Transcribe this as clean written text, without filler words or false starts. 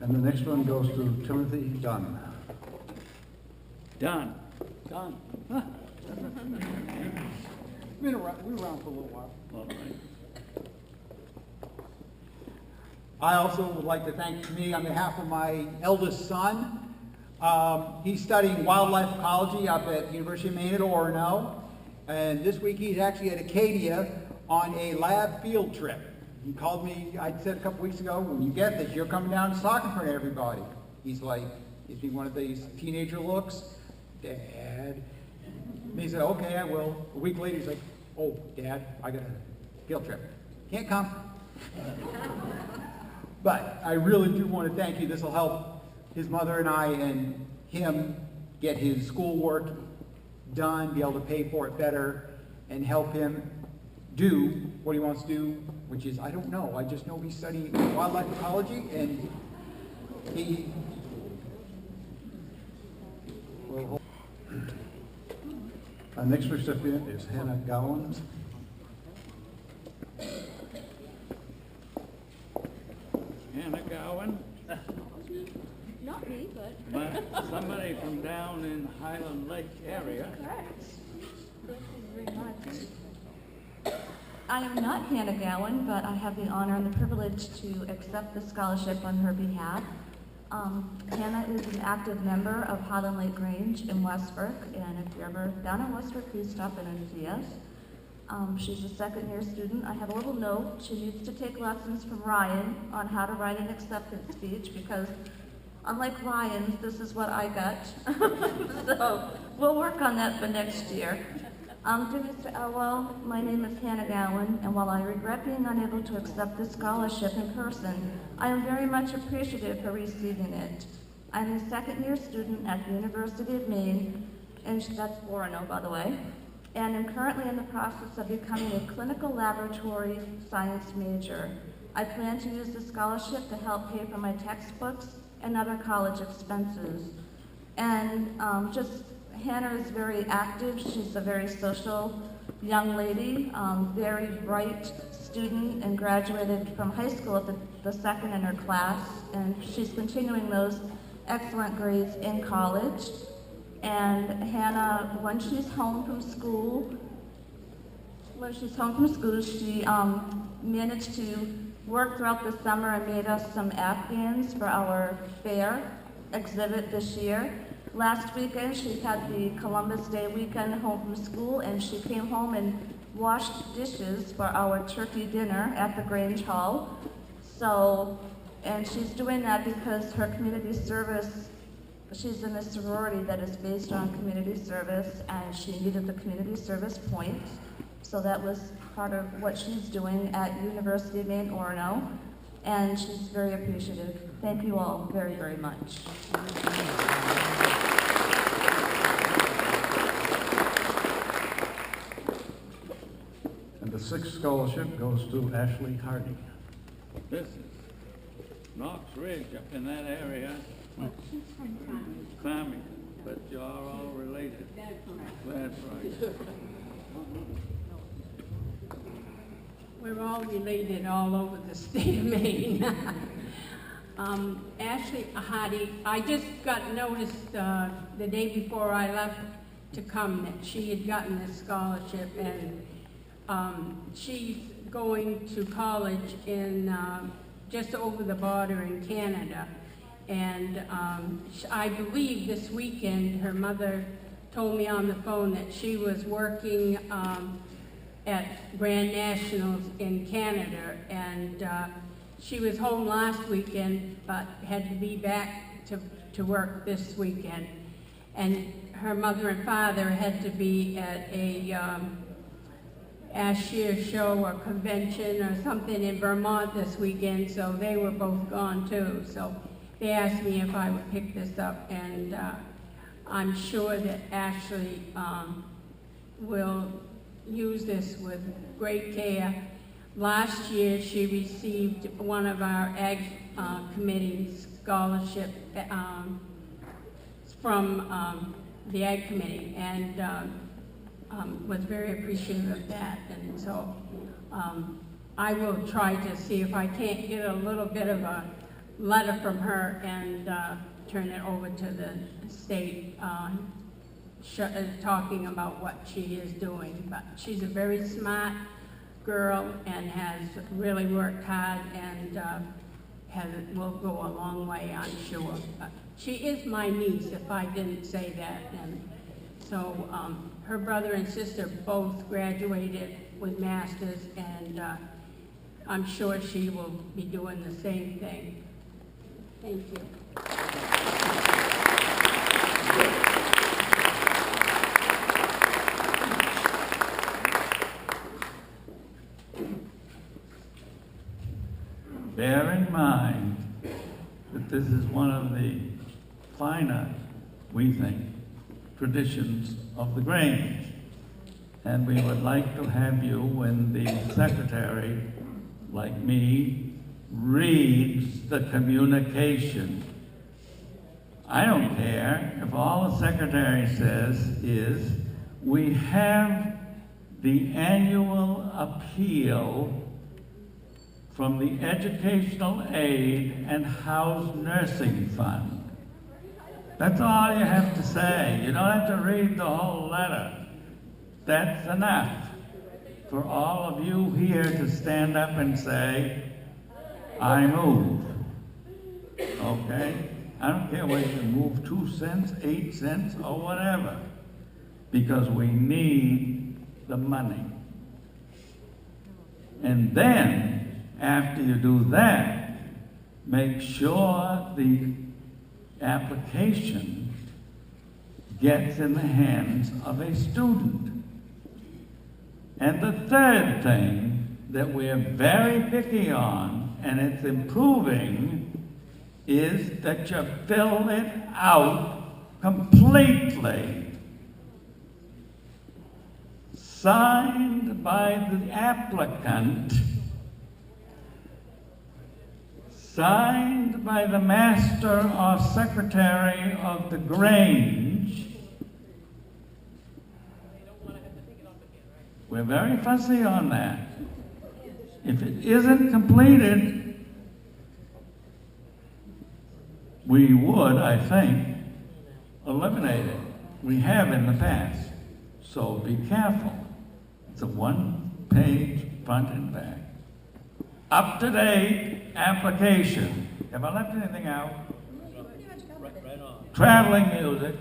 And the next one goes to Timothy Dunn. Done. Huh. We're around for a little while. All right. I also would like to thank me on behalf of my eldest son. He's studying wildlife ecology up at University of Maine at Orono. And this week he's actually at Acadia on a lab field trip. He called me, I said a couple weeks ago, when you get this, you're coming down to talk in front of everybody. He's like, gives me one of these teenager looks. Dad. And he said, okay, I will. A week later he's like, oh, Dad, I got a field trip. Can't come. But I really do want to thank you. This will help his mother and I and him get his schoolwork done, be able to pay for it better, and help him do what he wants to do, which is, I don't know. I just know he's studying wildlife ecology, and he... Our next recipient is Hannah Gowan. Hannah Gowan, Not me, but but somebody from down in Highland Lake area. correct. Thank you very much. I am not Hannah Gowan, but I have the honor and the privilege to accept the scholarship on her behalf. Hannah is an active member of Highland Lake Grange in Westbrook, and if you're ever down in Westbrook, please stop in and see us. She's a second-year student. I have a little note. She needs to take lessons from Ryan on how to write an acceptance speech because, unlike Ryan's, this is what I got. So we'll work on that for next year. Dear Mr. Elwell, my name is Hannah Gowan, and while I regret being unable to accept this scholarship in person, I am very much appreciative for receiving it. I'm a second-year student at the University of Maine, and that's Orono, by the way, and I'm currently in the process of becoming a clinical laboratory science major. I plan to use the scholarship to help pay for my textbooks and other college expenses. And Hannah is very active. She's a very social young lady, very bright student, and graduated from high school at the second in her class, and she's continuing those excellent grades in college. And Hannah, when she's home from school, she managed to work throughout the summer and made us some Afghans for our fair exhibit this year. Last weekend, she had the Columbus Day weekend home from school, and she came home and washed dishes for our turkey dinner at the Grange Hall. And she's doing that because her community service, she's in a sorority that is based on community service, and she needed the community service points. So that was part of what she's doing at University of Maine, Orono, and she's very appreciative. Thank you all very, very much. And the sixth scholarship goes to Ashley Hardy. This is Knox Ridge up in that area. Farming, but you're all related. That's right. We're all related all over the state of Maine. Ashley Hardy, I just got notice the day before I left to come that she had gotten this scholarship, and she's going to college in just over the border in Canada. And I believe this weekend her mother told me on the phone that she was working at Grand Nationals in Canada, and she was home last weekend but had to be back to work this weekend. And her mother and father had to be at a Ashir show or convention or something in Vermont this weekend, so they were both gone too. So they asked me if I would pick this up, and I'm sure that Ashley will use this with great care. Last year, she received one of our Ag Committee scholarship from the Ag Committee, and was very appreciative of that. And so I will try to see if I can't get a little bit of a letter from her and turn it over to the state, talking about what she is doing. But she's a very smart girl and has really worked hard and will go a long way, I'm sure. But she is my niece, if I didn't say that. And so her brother and sister both graduated with masters, and I'm sure she will be doing the same thing. Thank you. Bear in mind that this is one of the finer, we think, traditions of the Grange. And we would like to have you, when the secretary, like me, reads the communication. I don't care if all the secretary says is, we have the annual appeal from the Educational Aid and House Nursing Fund. That's all you have to say. You don't have to read the whole letter. That's enough for all of you here to stand up and say, I move. Okay? I don't care whether you move 2 cents, 8 cents, or whatever, because we need the money. And then, after you do that, make sure the application gets in the hands of a student. And the third thing that we're very picky on, and it's improving, is that you fill it out completely. Signed by the applicant, signed by the master or secretary of the Grange. We're very fussy on that. If it isn't completed, we would, I think, eliminate it. We have in the past. So be careful. It's a one-page front and back. Up-to-date application. Have I left anything out? Traveling music.